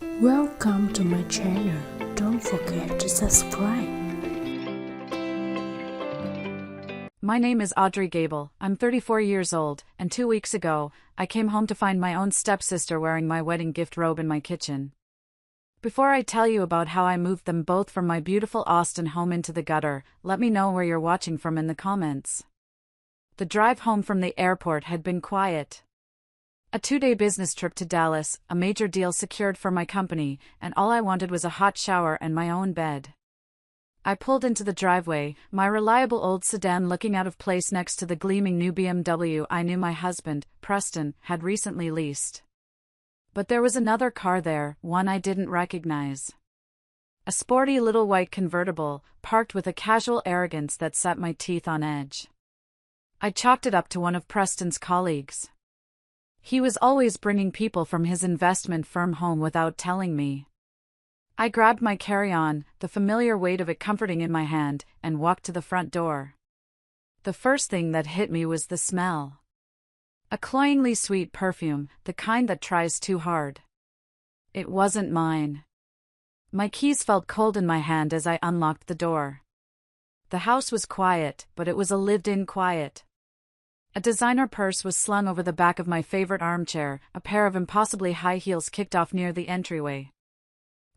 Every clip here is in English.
Welcome to my channel. Don't forget to subscribe. My name is Audrey Gable. I'm 34 years old, and 2 weeks ago, I came home to find my own stepsister wearing my wedding gift robe in my kitchen. Before I tell you about how I moved them both from my beautiful Austin home into the gutter, let me know where you're watching from in the comments. The drive home from the airport had been quiet. A 2-day business trip to Dallas, a major deal secured for my company, and all I wanted was a hot shower and my own bed. I pulled into the driveway, my reliable old sedan looking out of place next to the gleaming new BMW I knew my husband, Preston, had recently leased. But there was another car there, one I didn't recognize. A sporty little white convertible, parked with a casual arrogance that set my teeth on edge. I chalked it up to one of Preston's colleagues. He was always bringing people from his investment firm home without telling me. I grabbed my carry-on, the familiar weight of it comforting in my hand, and walked to the front door. The first thing that hit me was the smell. A cloyingly sweet perfume, the kind that tries too hard. It wasn't mine. My keys felt cold in my hand as I unlocked the door. The house was quiet, but it was a lived-in quiet. A designer purse was slung over the back of my favorite armchair, a pair of impossibly high heels kicked off near the entryway.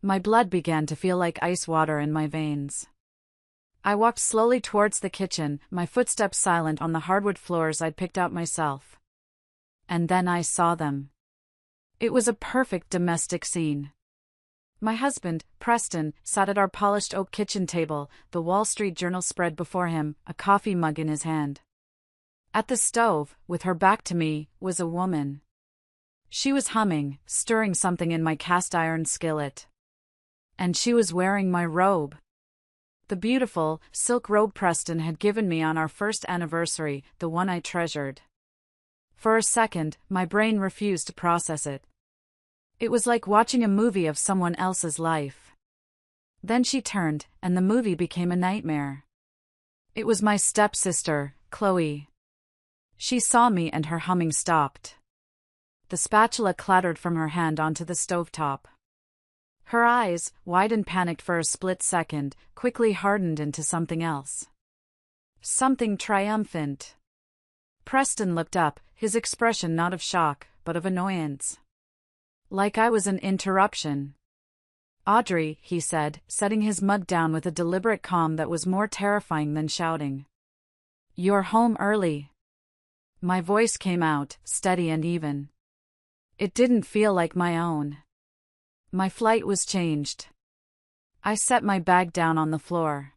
My blood began to feel like ice water in my veins. I walked slowly towards the kitchen, my footsteps silent on the hardwood floors I'd picked out myself. And then I saw them. It was a perfect domestic scene. My husband, Preston, sat at our polished oak kitchen table, the Wall Street Journal spread before him, a coffee mug in his hand. At the stove, with her back to me, was a woman. She was humming, stirring something in my cast-iron skillet. And she was wearing my robe. The beautiful, silk robe Preston had given me on our first anniversary, the one I treasured. For a second, my brain refused to process it. It was like watching a movie of someone else's life. Then she turned, and the movie became a nightmare. It was my stepsister, Chloe. She saw me and her humming stopped. The spatula clattered from her hand onto the stovetop. Her eyes, wide and panicked for a split second, quickly hardened into something else. Something triumphant. Preston looked up, his expression not of shock, but of annoyance. Like I was an interruption. "Audrey," he said, setting his mug down with a deliberate calm that was more terrifying than shouting. "You're home early." My voice came out, steady and even. It didn't feel like my own. My flight was changed. I set my bag down on the floor.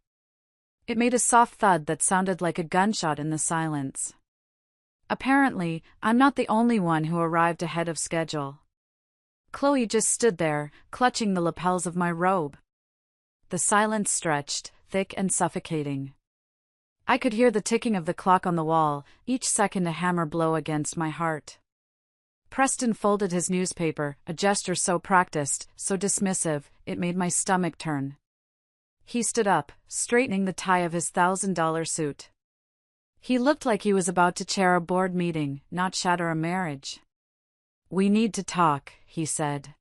It made a soft thud that sounded like a gunshot in the silence. Apparently, I'm not the only one who arrived ahead of schedule. Chloe just stood there, clutching the lapels of my robe. The silence stretched, thick and suffocating. I could hear the ticking of the clock on the wall, each second a hammer blow against my heart. Preston folded his newspaper, a gesture so practiced, so dismissive, it made my stomach turn. He stood up, straightening the tie of his $1,000 suit. He looked like he was about to chair a board meeting, not shatter a marriage. "We need to talk," he said.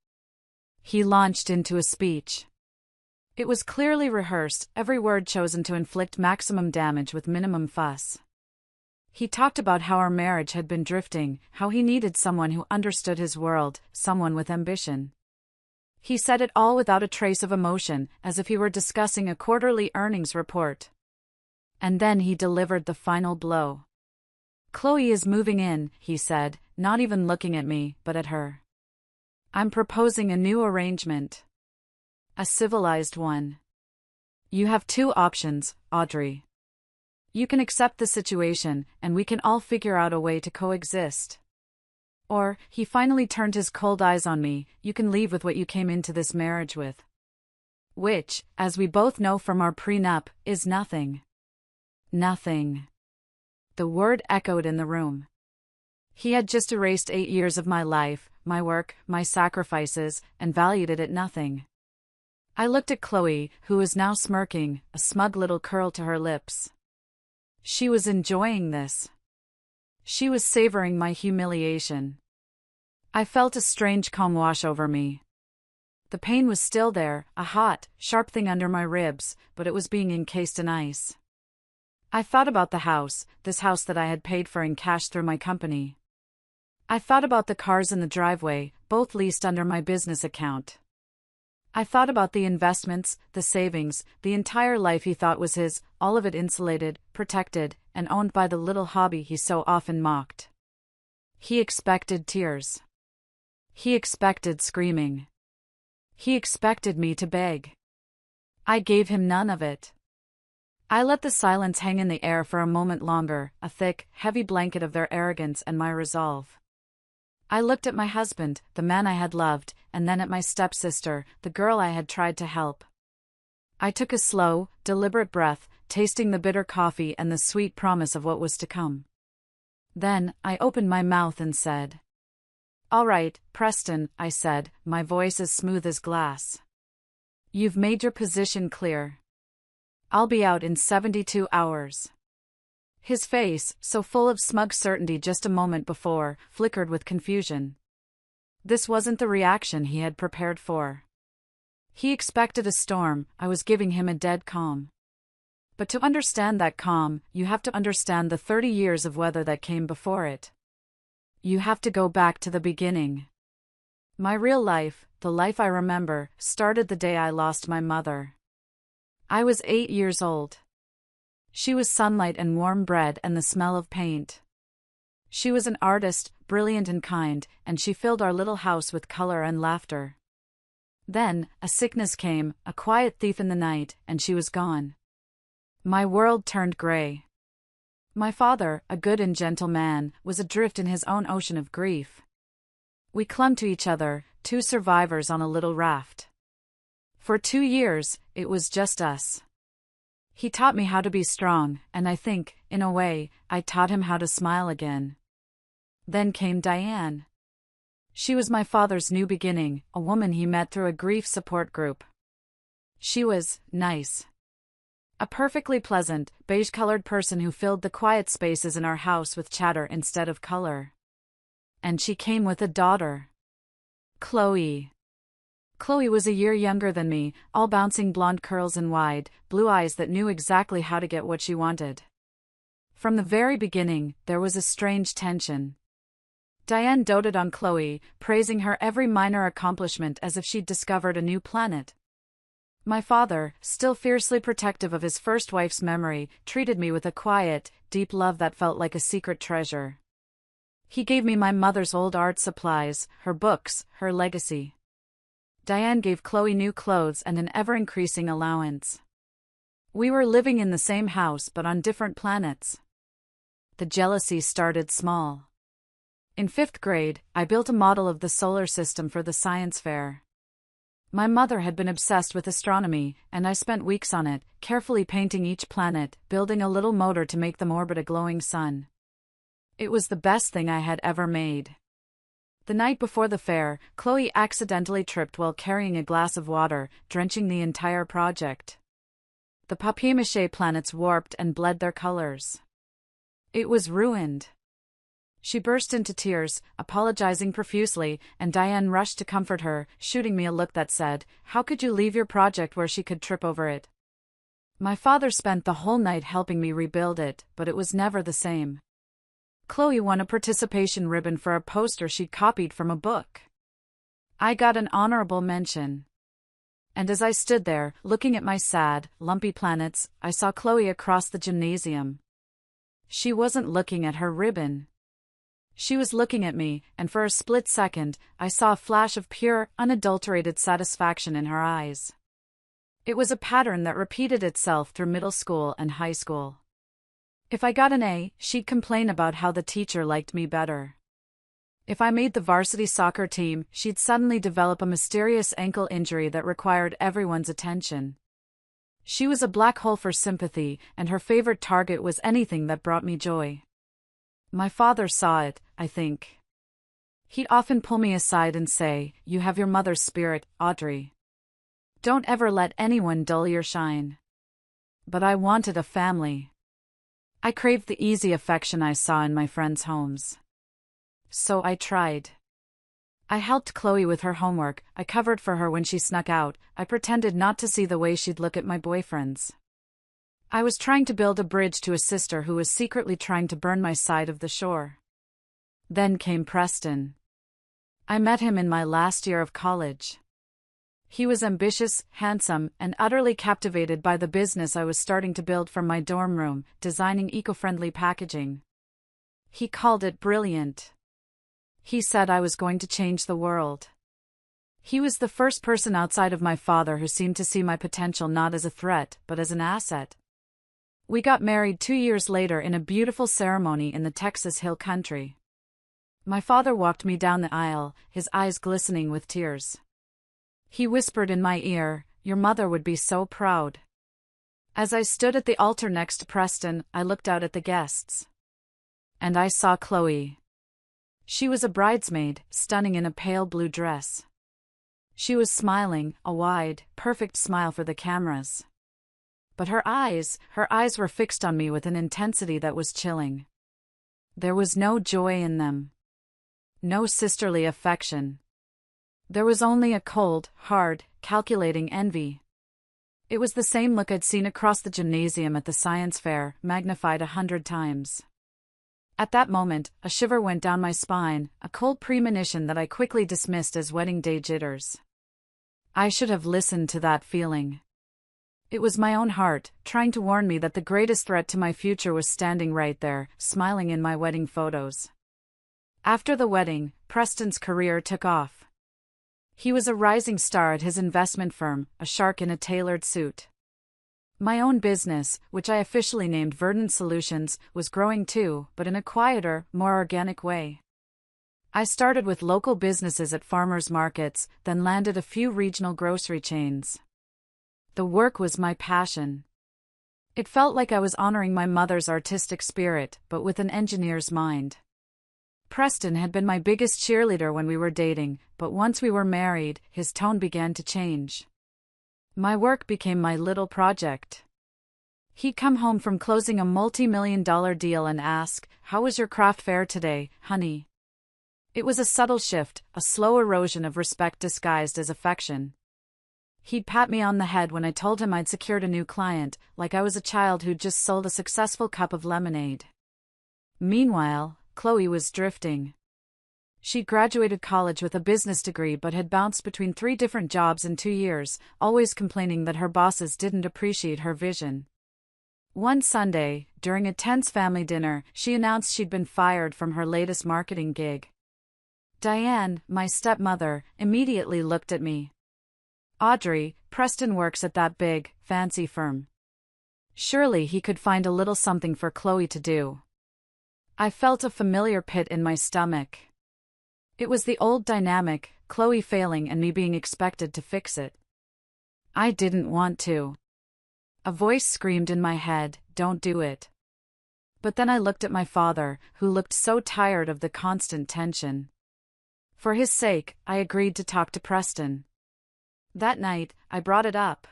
He launched into a speech. It was clearly rehearsed, every word chosen to inflict maximum damage with minimum fuss. He talked about how our marriage had been drifting, how he needed someone who understood his world, someone with ambition. He said it all without a trace of emotion, as if he were discussing a quarterly earnings report. And then he delivered the final blow. "Chloe is moving in," he said, not even looking at me, but at her. "I'm proposing a new arrangement. A civilized one. You have two options, Audrey. You can accept the situation, and we can all figure out a way to coexist. Or," he finally turned his cold eyes on me, "you can leave with what you came into this marriage with. Which, as we both know from our prenup, is nothing." Nothing. The word echoed in the room. He had just erased 8 years of my life, my work, my sacrifices, and valued it at nothing. I looked at Chloe, who was now smirking, a smug little curl to her lips. She was enjoying this. She was savoring my humiliation. I felt a strange calm wash over me. The pain was still there, a hot, sharp thing under my ribs, but it was being encased in ice. I thought about the house, this house that I had paid for in cash through my company. I thought about the cars in the driveway, both leased under my business account. I thought about the investments, the savings, the entire life he thought was his, all of it insulated, protected, and owned by the little hobby he so often mocked. He expected tears. He expected screaming. He expected me to beg. I gave him none of it. I let the silence hang in the air for a moment longer, a thick, heavy blanket of their arrogance and my resolve. I looked at my husband, the man I had loved, and then at my stepsister, the girl I had tried to help. I took a slow, deliberate breath, tasting the bitter coffee and the sweet promise of what was to come. Then, I opened my mouth and said, "All right, Preston," I said, my voice as smooth as glass. "You've made your position clear. I'll be out in 72 hours. His face, so full of smug certainty just a moment before, flickered with confusion. This wasn't the reaction he had prepared for. He expected a storm, I was giving him a dead calm. But to understand that calm, you have to understand the 30 years of weather that came before it. You have to go back to the beginning. My real life, the life I remember, started the day I lost my mother. I was 8 years old. She was sunlight and warm bread and the smell of paint. She was an artist, brilliant and kind, and she filled our little house with color and laughter. Then, a sickness came, a quiet thief in the night, and she was gone. My world turned gray. My father, a good and gentle man, was adrift in his own ocean of grief. We clung to each other, two survivors on a little raft. For 2 years, it was just us. He taught me how to be strong, and I think, in a way, I taught him how to smile again. Then came Diane. She was my father's new beginning, a woman he met through a grief support group. She was nice. A perfectly pleasant, beige-colored person who filled the quiet spaces in our house with chatter instead of color. And she came with a daughter. Chloe. Chloe was a year younger than me, all bouncing blonde curls and wide, blue eyes that knew exactly how to get what she wanted. From the very beginning, there was a strange tension. Diane doted on Chloe, praising her every minor accomplishment as if she'd discovered a new planet. My father, still fiercely protective of his first wife's memory, treated me with a quiet, deep love that felt like a secret treasure. He gave me my mother's old art supplies, her books, her legacy. Diane gave Chloe new clothes and an ever-increasing allowance. We were living in the same house but on different planets. The jealousy started small. In 5th grade, I built a model of the solar system for the science fair. My mother had been obsessed with astronomy, and I spent weeks on it, carefully painting each planet, building a little motor to make them orbit a glowing sun. It was the best thing I had ever made. The night before the fair, Chloe accidentally tripped while carrying a glass of water, drenching the entire project. The papier-mâché planets warped and bled their colors. It was ruined. She burst into tears, apologizing profusely, and Diane rushed to comfort her, shooting me a look that said, "How could you leave your project where she could trip over it?" My father spent the whole night helping me rebuild it, but it was never the same. Chloe won a participation ribbon for a poster she'd copied from a book. I got an honorable mention. And as I stood there, looking at my sad, lumpy planets, I saw Chloe across the gymnasium. She wasn't looking at her ribbon. She was looking at me, and for a split second, I saw a flash of pure, unadulterated satisfaction in her eyes. It was a pattern that repeated itself through middle school and high school. If I got an A, she'd complain about how the teacher liked me better. If I made the varsity soccer team, she'd suddenly develop a mysterious ankle injury that required everyone's attention. She was a black hole for sympathy, and her favorite target was anything that brought me joy. My father saw it, I think. He'd often pull me aside and say, "You have your mother's spirit, Audrey. Don't ever let anyone dull your shine." But I wanted a family. I craved the easy affection I saw in my friends' homes. So I tried. I helped Chloe with her homework, I covered for her when she snuck out, I pretended not to see the way she'd look at my boyfriends. I was trying to build a bridge to a sister who was secretly trying to burn my side of the shore. Then came Preston. I met him in my last year of college. He was ambitious, handsome, and utterly captivated by the business I was starting to build from my dorm room, designing eco-friendly packaging. He called it brilliant. He said I was going to change the world. He was the first person outside of my father who seemed to see my potential not as a threat, but as an asset. We got married 2 years later in a beautiful ceremony in the Texas Hill Country. My father walked me down the aisle, his eyes glistening with tears. He whispered in my ear, "Your mother would be so proud." As I stood at the altar next to Preston, I looked out at the guests. And I saw Chloe. She was a bridesmaid, stunning in a pale blue dress. She was smiling, a wide, perfect smile for the cameras. But her eyes were fixed on me with an intensity that was chilling. There was no joy in them. No sisterly affection. There was only a cold, hard, calculating envy. It was the same look I'd seen across the gymnasium at the science fair, magnified 100 times. At that moment, a shiver went down my spine, a cold premonition that I quickly dismissed as wedding day jitters. I should have listened to that feeling. It was my own heart, trying to warn me that the greatest threat to my future was standing right there, smiling in my wedding photos. After the wedding, Preston's career took off. He was a rising star at his investment firm, a shark in a tailored suit. My own business, which I officially named Verdant Solutions, was growing too, but in a quieter, more organic way. I started with local businesses at farmers markets, then landed a few regional grocery chains. The work was my passion. It felt like I was honoring my mother's artistic spirit, but with an engineer's mind. Preston had been my biggest cheerleader when we were dating, but once we were married, his tone began to change. My work became my little project. He'd come home from closing a multi-million-dollar deal and ask, "How was your craft fair today, honey?" It was a subtle shift, a slow erosion of respect disguised as affection. He'd pat me on the head when I told him I'd secured a new client, like I was a child who'd just sold a successful cup of lemonade. Meanwhile, Chloe was drifting. She'd graduated college with a business degree but had bounced between 3 different jobs in 2 years, always complaining that her bosses didn't appreciate her vision. One Sunday, during a tense family dinner, she announced she'd been fired from her latest marketing gig. Diane, my stepmother, immediately looked at me. "Audrey, Preston works at that big, fancy firm. Surely he could find a little something for Chloe to do." I felt a familiar pit in my stomach. It was the old dynamic, Chloe failing and me being expected to fix it. I didn't want to. A voice screamed in my head, "Don't do it." But then I looked at my father, who looked so tired of the constant tension. For his sake, I agreed to talk to Preston. That night, I brought it up.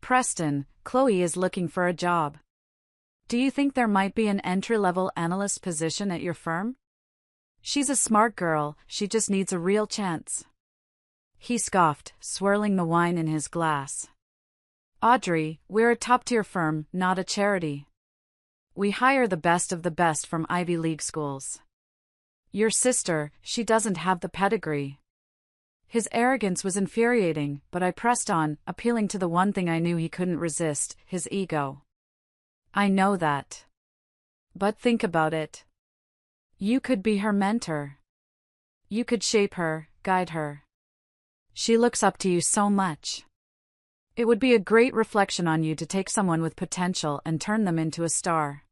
"Preston, Chloe is looking for a job. Do you think there might be an entry-level analyst position at your firm? She's a smart girl, she just needs a real chance." He scoffed, swirling the wine in his glass. "Audrey, we're a top-tier firm, not a charity. We hire the best of the best from Ivy League schools. Your sister, she doesn't have the pedigree." His arrogance was infuriating, but I pressed on, appealing to the one thing I knew he couldn't resist, his ego. "I know that. But think about it. You could be her mentor. You could shape her, guide her. She looks up to you so much. It would be a great reflection on you to take someone with potential and turn them into a star."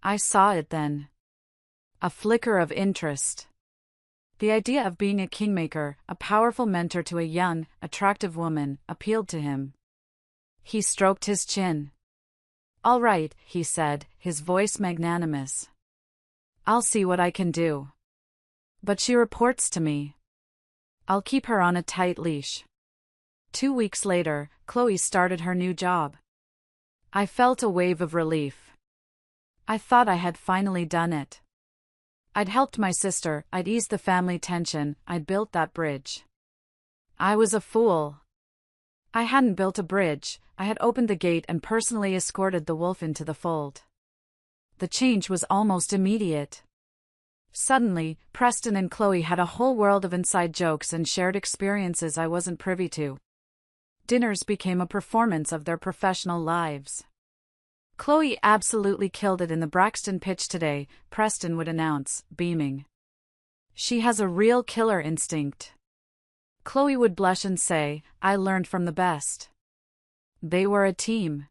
I saw it then. A flicker of interest. The idea of being a kingmaker, a powerful mentor to a young, attractive woman, appealed to him. He stroked his chin. "All right," he said, his voice magnanimous. "I'll see what I can do. But she reports to me. I'll keep her on a tight leash." 2 weeks later, Chloe started her new job. I felt a wave of relief. I thought I had finally done it. I'd helped my sister, I'd eased the family tension, I'd built that bridge. I was a fool. I hadn't built a bridge, I had opened the gate and personally escorted the wolf into the fold. The change was almost immediate. Suddenly, Preston and Chloe had a whole world of inside jokes and shared experiences I wasn't privy to. Dinners became a performance of their professional lives. Chloe absolutely killed it in the Braxton pitch today, Preston would announce, beaming. She has a real killer instinct. Chloe would blush and say, I learned from the best. They were a team.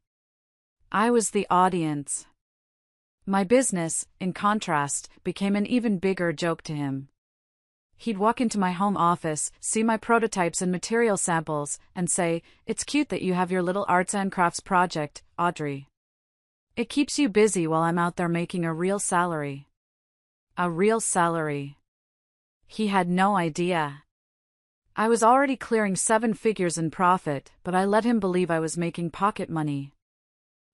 I was the audience. My business, in contrast, became an even bigger joke to him. He'd walk into my home office, see my prototypes and material samples, and say, It's cute that you have your little arts and crafts project, Audrey. It keeps you busy while I'm out there making a real salary. A real salary. He had no idea. I was already clearing 7 figures in profit, but I let him believe I was making pocket money.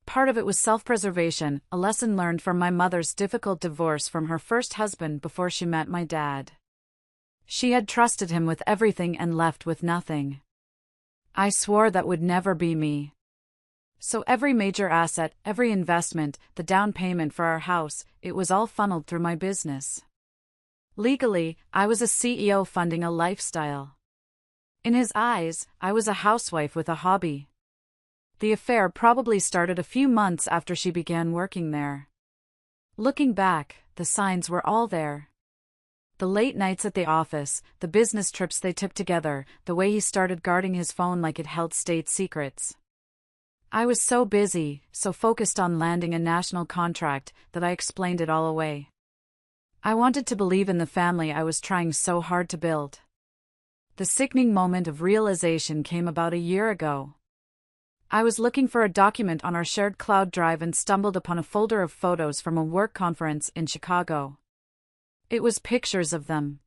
Part of it was self-preservation, a lesson learned from my mother's difficult divorce from her first husband before she met my dad. She had trusted him with everything and left with nothing. I swore that would never be me. So every major asset, every investment, the down payment for our house, it was all funneled through my business. Legally, I was a CEO funding a lifestyle. In his eyes, I was a housewife with a hobby. The affair probably started a few months after she began working there. Looking back, the signs were all there. The late nights at the office, the business trips they took together, the way he started guarding his phone like it held state secrets. I was so busy, so focused on landing a national contract, that I explained it all away. I wanted to believe in the family I was trying so hard to build. The sickening moment of realization came about a year ago. I was looking for a document on our shared cloud drive and stumbled upon a folder of photos from a work conference in Chicago. It was pictures of them.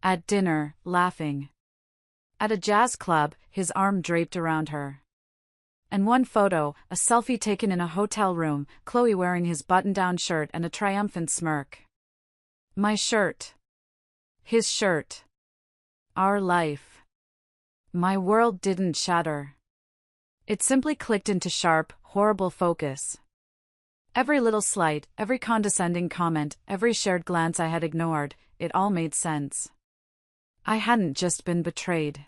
At dinner, laughing. At a jazz club, his arm draped around her. And one photo, a selfie taken in a hotel room, Chloe wearing his button-down shirt and a triumphant smirk. My shirt. His shirt. Our life. My world didn't shatter. It simply clicked into sharp, horrible focus. Every little slight, every condescending comment, every shared glance I had ignored, it all made sense. I hadn't just been betrayed.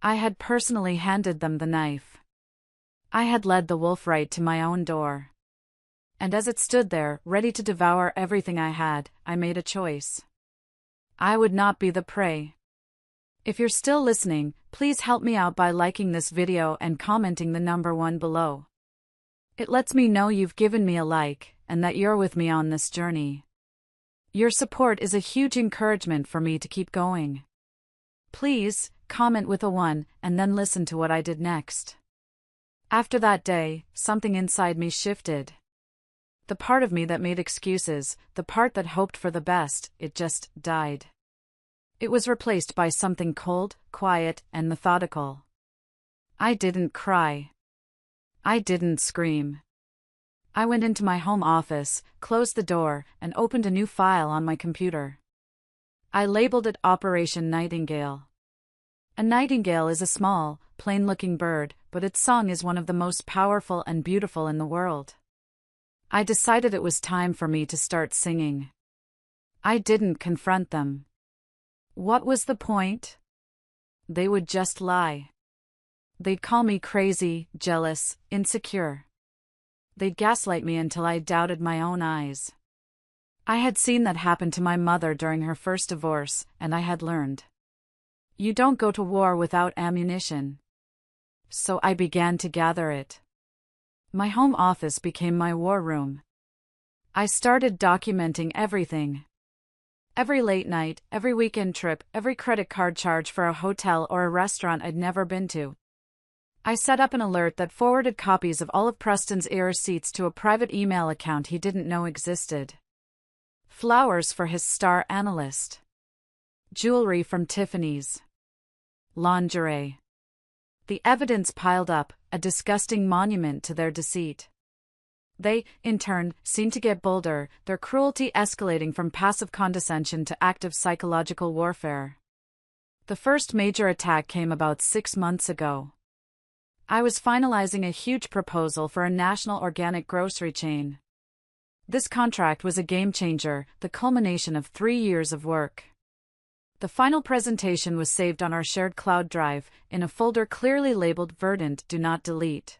I had personally handed them the knife. I had led the wolf right to my own door. And as it stood there, ready to devour everything I had, I made a choice. I would not be the prey. If you're still listening, please help me out by liking this video and commenting the number 1 below. It lets me know you've given me a like, and that you're with me on this journey. Your support is a huge encouragement for me to keep going. Please, comment with a 1, and then listen to what I did next. After that day, something inside me shifted. The part of me that made excuses, the part that hoped for the best, it just died. It was replaced by something cold, quiet, and methodical. I didn't cry. I didn't scream. I went into my home office, closed the door, and opened a new file on my computer. I labeled it Operation Nightingale. A nightingale is a small, plain-looking bird, but its song is one of the most powerful and beautiful in the world. I decided it was time for me to start singing. I didn't confront them. What was the point? They would just lie. They'd call me crazy, jealous, insecure. They'd gaslight me until I doubted my own eyes. I had seen that happen to my mother during her first divorce, and I had learned. You don't go to war without ammunition. So I began to gather it. My home office became my war room. I started documenting everything. Every late night, every weekend trip, every credit card charge for a hotel or a restaurant I'd never been to. I set up an alert that forwarded copies of all of Preston's receipts to a private email account he didn't know existed. Flowers for his star analyst. Jewelry from Tiffany's. Lingerie. The evidence piled up, a disgusting monument to their deceit. They, in turn, seemed to get bolder, their cruelty escalating from passive condescension to active psychological warfare. The first major attack came about 6 months ago. I was finalizing a huge proposal for a national organic grocery chain. This contract was a game-changer, the culmination of 3 years of work. The final presentation was saved on our shared cloud drive, in a folder clearly labeled Verdant Do Not Delete.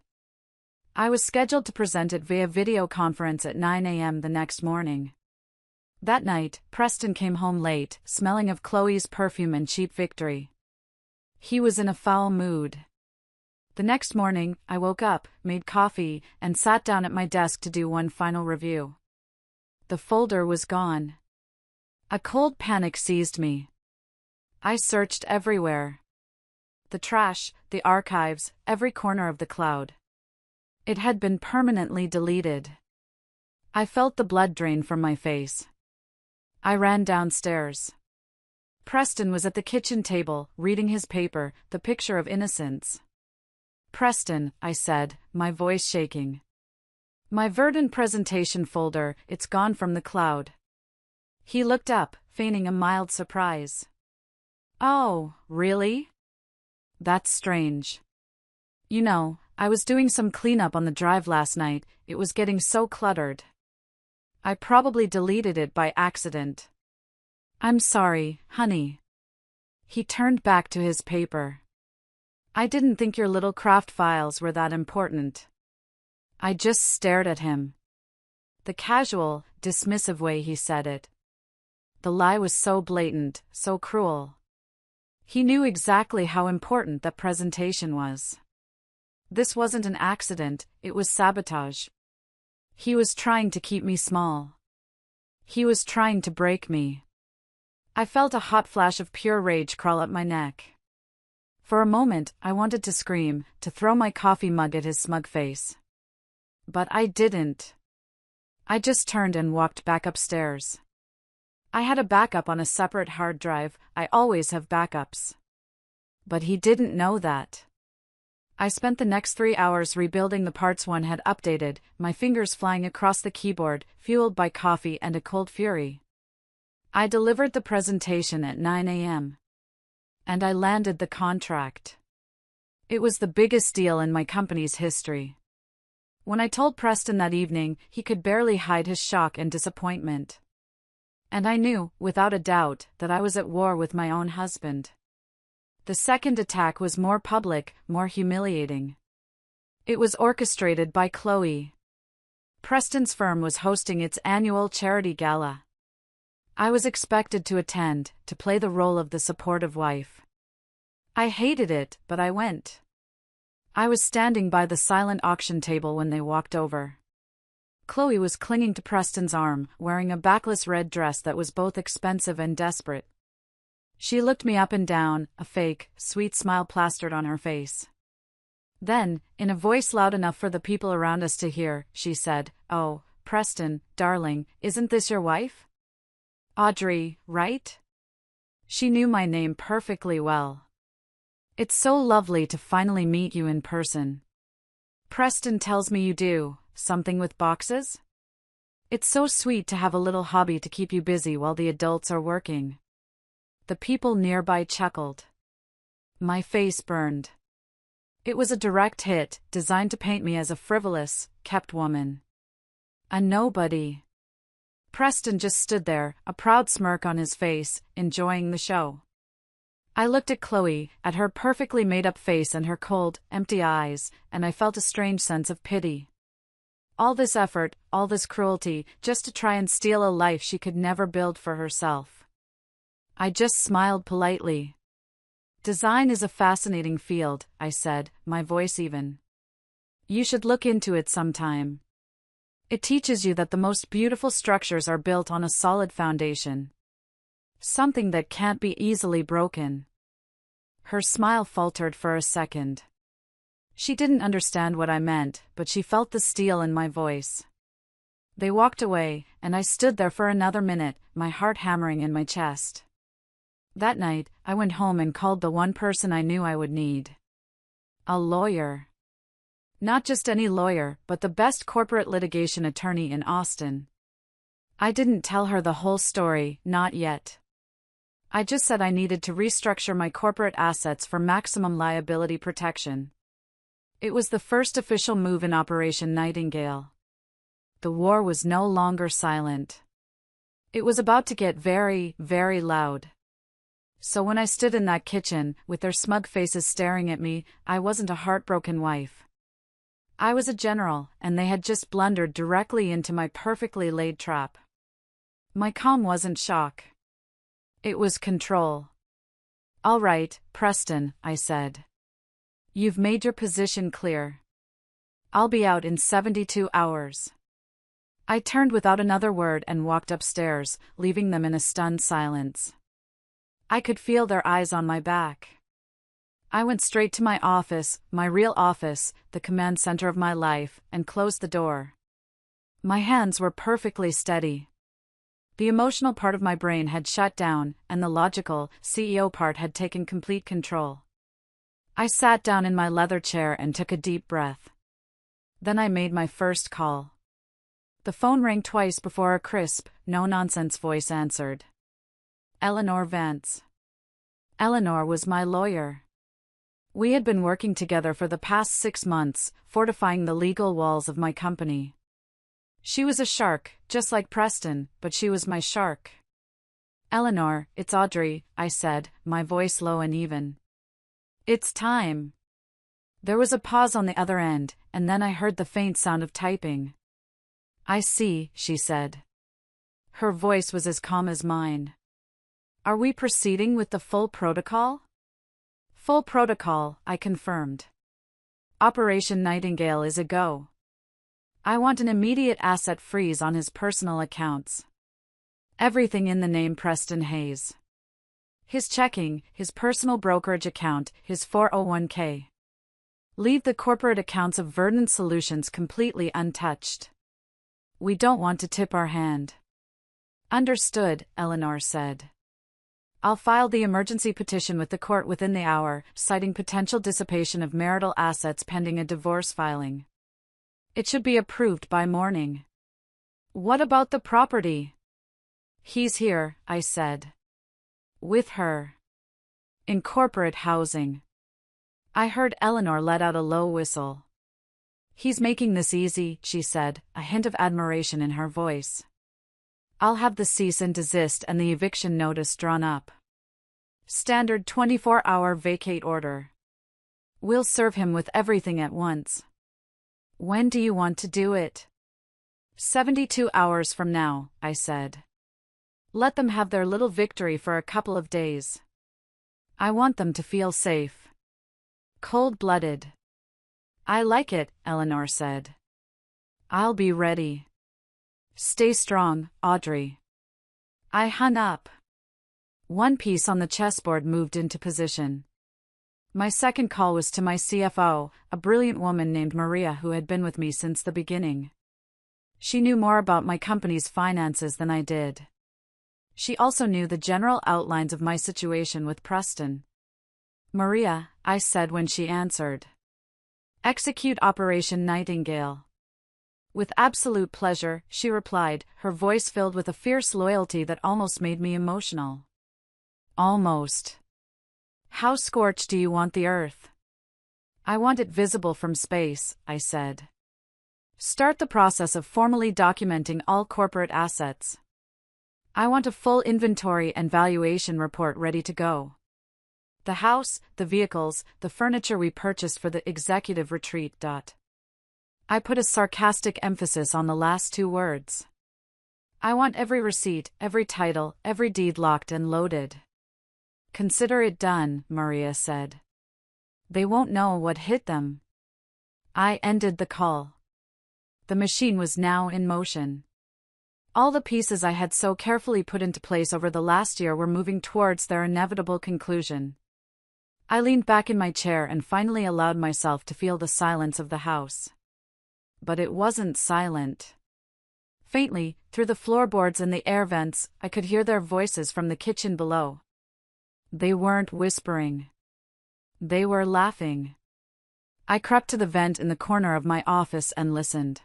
I was scheduled to present it via video conference at 9 a.m. the next morning. That night, Preston came home late, smelling of Chloe's perfume and cheap victory. He was in a foul mood. The next morning, I woke up, made coffee, and sat down at my desk to do one final review. The folder was gone. A cold panic seized me. I searched everywhere. The trash, the archives, every corner of the cloud. It had been permanently deleted. I felt the blood drain from my face. I ran downstairs. Preston was at the kitchen table, reading his paper, The Picture of Innocence. "Preston," I said, my voice shaking. "My Verdant presentation folder, it's gone from the cloud." He looked up, feigning a mild surprise. "Oh, really? That's strange. You know, I was doing some cleanup on the drive last night, it was getting so cluttered. I probably deleted it by accident. I'm sorry, honey." He turned back to his paper. "I didn't think your little craft files were that important." I just stared at him. The casual, dismissive way he said it. The lie was so blatant, so cruel. He knew exactly how important that presentation was. This wasn't an accident, it was sabotage. He was trying to keep me small. He was trying to break me. I felt a hot flash of pure rage crawl up my neck. For a moment, I wanted to scream, to throw my coffee mug at his smug face. But I didn't. I just turned and walked back upstairs. I had a backup on a separate hard drive, I always have backups. But he didn't know that. I spent the next 3 hours rebuilding the parts one had updated, my fingers flying across the keyboard, fueled by coffee and a cold fury. I delivered the presentation at 9 a.m. And I landed the contract. It was the biggest deal in my company's history. When I told Preston that evening, he could barely hide his shock and disappointment. And I knew, without a doubt, that I was at war with my own husband. The second attack was more public, more humiliating. It was orchestrated by Chloe. Preston's firm was hosting its annual charity gala. I was expected to attend, to play the role of the supportive wife. I hated it, but I went. I was standing by the silent auction table when they walked over. Chloe was clinging to Preston's arm, wearing a backless red dress that was both expensive and desperate. She looked me up and down, a fake, sweet smile plastered on her face. Then, in a voice loud enough for the people around us to hear, she said, "Oh, Preston, darling, isn't this your wife? Audrey, right?" She knew my name perfectly well. "It's so lovely to finally meet you in person. Preston tells me you do something with boxes? It's so sweet to have a little hobby to keep you busy while the adults are working." The people nearby chuckled. My face burned. It was a direct hit, designed to paint me as a frivolous, kept woman. A nobody. Preston just stood there, a proud smirk on his face, enjoying the show. I looked at Chloe, at her perfectly made-up face and her cold, empty eyes, and I felt a strange sense of pity. All this effort, all this cruelty, just to try and steal a life she could never build for herself. I just smiled politely. "Design is a fascinating field," I said, my voice even. "You should look into it sometime. It teaches you that the most beautiful structures are built on a solid foundation. Something that can't be easily broken." Her smile faltered for a second. She didn't understand what I meant, but she felt the steel in my voice. They walked away, and I stood there for another minute, my heart hammering in my chest. That night, I went home and called the one person I knew I would need. A lawyer. Not just any lawyer, but the best corporate litigation attorney in Austin. I didn't tell her the whole story, not yet. I just said I needed to restructure my corporate assets for maximum liability protection. It was the first official move in Operation Nightingale. The war was no longer silent. It was about to get very, very loud. So when I stood in that kitchen, with their smug faces staring at me, I wasn't a heartbroken wife. I was a general, and they had just blundered directly into my perfectly laid trap. My calm wasn't shock. It was control. "All right, Preston," I said. "You've made your position clear. I'll be out in 72 hours. I turned without another word and walked upstairs, leaving them in a stunned silence. I could feel their eyes on my back. I went straight to my office, my real office, the command center of my life, and closed the door. My hands were perfectly steady. The emotional part of my brain had shut down, and the logical, CEO part had taken complete control. I sat down in my leather chair and took a deep breath. Then I made my first call. The phone rang twice before a crisp, no-nonsense voice answered. Eleanor Vance. Eleanor was my lawyer. We had been working together for the past 6 months, fortifying the legal walls of my company. She was a shark, just like Preston, but she was my shark. "Eleanor, it's Audrey," I said, my voice low and even. "It's time." There was a pause on the other end, and then I heard the faint sound of typing. "I see," she said. Her voice was as calm as mine. "Are we proceeding with the full protocol?" "Full protocol," I confirmed. "Operation Nightingale is a go. I want an immediate asset freeze on his personal accounts. Everything in the name Preston Hayes. His checking, his personal brokerage account, his 401k. Leave the corporate accounts of Verdant Solutions completely untouched. We don't want to tip our hand." "Understood," Eleanor said. "I'll file the emergency petition with the court within the hour, citing potential dissipation of marital assets pending a divorce filing. It should be approved by morning." "What about the property?" "He's here," I said. "With her. In corporate housing." I heard Eleanor let out a low whistle. "He's making this easy," she said, a hint of admiration in her voice. "I'll have the cease and desist and the eviction notice drawn up. Standard 24-hour vacate order. We'll serve him with everything at once." "When do you want to do it?" 72 hours from now," I said. "Let them have their little victory for a couple of days. I want them to feel safe. Cold-blooded." "I like it," Eleanor said. "I'll be ready. Stay strong, Audrey." I hung up. One piece on the chessboard moved into position. My second call was to my CFO, a brilliant woman named Maria who had been with me since the beginning. She knew more about my company's finances than I did. She also knew the general outlines of my situation with Preston. "Maria," I said when she answered. "Execute Operation Nightingale." "With absolute pleasure," she replied, her voice filled with a fierce loyalty that almost made me emotional. "Almost. How scorched do you want the earth?" "I want it visible from space," I said. "Start the process of formally documenting all corporate assets. I want a full inventory and valuation report ready to go. The house, the vehicles, the furniture we purchased for the executive retreat. I put a sarcastic emphasis on the last 2 words. I want every receipt, every title, every deed locked and loaded." "Consider it done," Maria said. "They won't know what hit them." I ended the call. The machine was now in motion. All the pieces I had so carefully put into place over the last year were moving towards their inevitable conclusion. I leaned back in my chair and finally allowed myself to feel the silence of the house. But it wasn't silent. Faintly, through the floorboards and the air vents, I could hear their voices from the kitchen below. They weren't whispering. They were laughing. I crept to the vent in the corner of my office and listened.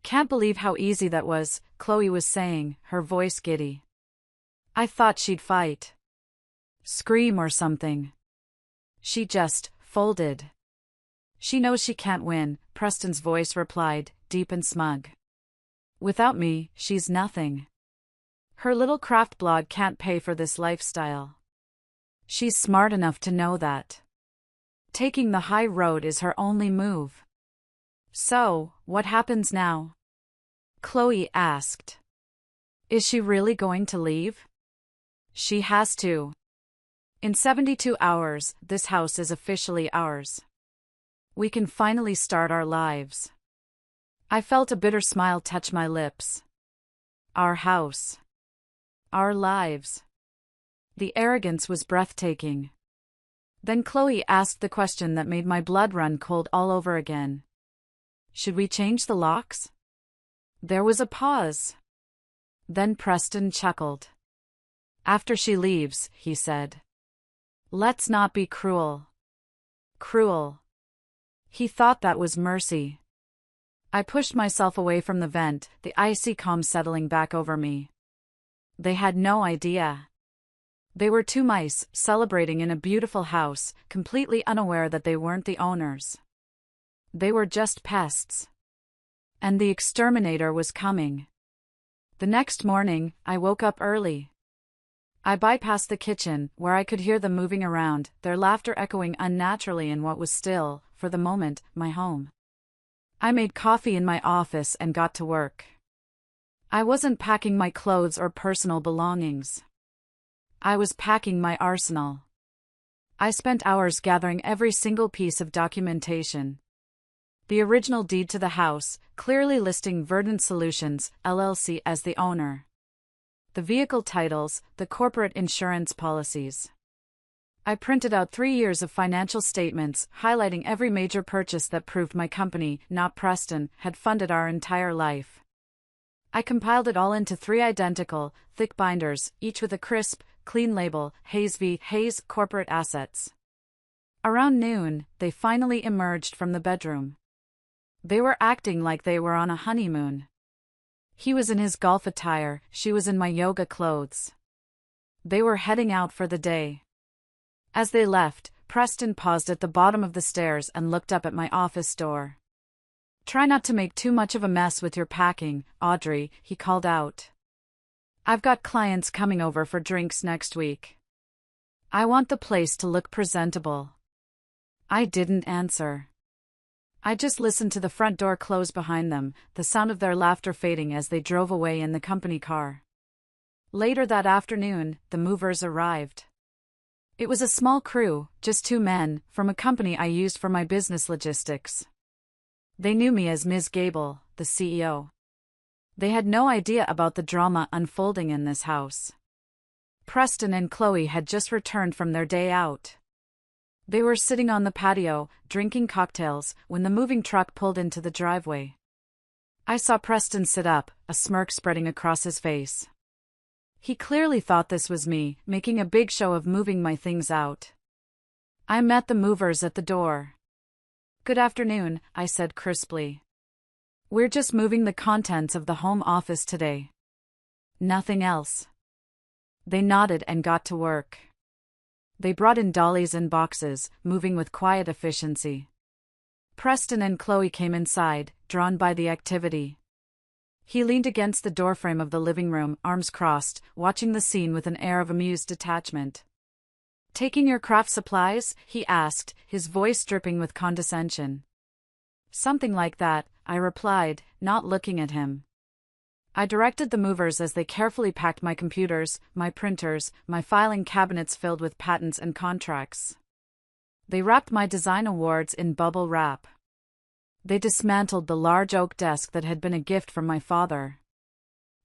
"Can't believe how easy that was," Chloe was saying, her voice giddy. "I thought she'd fight. Scream or something. She just folded." "She knows she can't win," Preston's voice replied, deep and smug. "Without me, she's nothing. Her little craft blog can't pay for this lifestyle. She's smart enough to know that. Taking the high road is her only move." "So, what happens now?" Chloe asked. "Is she really going to leave?" "She has to. In 72 hours, this house is officially ours. We can finally start our lives." I felt a bitter smile touch my lips. Our house. Our lives. The arrogance was breathtaking. Then Chloe asked the question that made my blood run cold all over again. "Should we change the locks?" There was a pause. Then Preston chuckled. "After she leaves," he said. "Let's not be cruel." Cruel. He thought that was mercy. I pushed myself away from the vent, the icy calm settling back over me. They had no idea. They were two mice, celebrating in a beautiful house, completely unaware that they weren't the owners. They were just pests. And the exterminator was coming. The next morning, I woke up early. I bypassed the kitchen, where I could hear them moving around, their laughter echoing unnaturally in what was still, for the moment, my home. I made coffee in my office and got to work. I wasn't packing my clothes or personal belongings. I was packing my arsenal. I spent hours gathering every single piece of documentation. The original deed to the house, clearly listing Verdant Solutions, LLC as the owner. The vehicle titles, the corporate insurance policies. I printed out 3 years of financial statements, highlighting every major purchase that proved my company, not Preston, had funded our entire life. I compiled it all into 3 identical, thick binders, each with a crisp, clean label, Hayes v. Hayes Corporate Assets. Around noon, they finally emerged from the bedroom. They were acting like they were on a honeymoon. He was in his golf attire, she was in my yoga clothes. They were heading out for the day. As they left, Preston paused at the bottom of the stairs and looked up at my office door. "Try not to make too much of a mess with your packing, Audrey," he called out. "I've got clients coming over for drinks next week. I want the place to look presentable." I didn't answer. I just listened to the front door close behind them, the sound of their laughter fading as they drove away in the company car. Later that afternoon, the movers arrived. It was a small crew, just 2 men, from a company I used for my business logistics. They knew me as Ms. Gable, the CEO. They had no idea about the drama unfolding in this house. Preston and Chloe had just returned from their day out. They were sitting on the patio, drinking cocktails, when the moving truck pulled into the driveway. I saw Preston sit up, a smirk spreading across his face. He clearly thought this was me, making a big show of moving my things out. I met the movers at the door. "Good afternoon," I said crisply. "We're just moving the contents of the home office today. Nothing else." They nodded and got to work. They brought in dollies and boxes, moving with quiet efficiency. Preston and Chloe came inside, drawn by the activity. He leaned against the doorframe of the living room, arms crossed, watching the scene with an air of amused detachment. "Taking your craft supplies?" he asked, his voice dripping with condescension. "Something like that," I replied, not looking at him. I directed the movers as they carefully packed my computers, my printers, my filing cabinets filled with patents and contracts. They wrapped my design awards in bubble wrap. They dismantled the large oak desk that had been a gift from my father.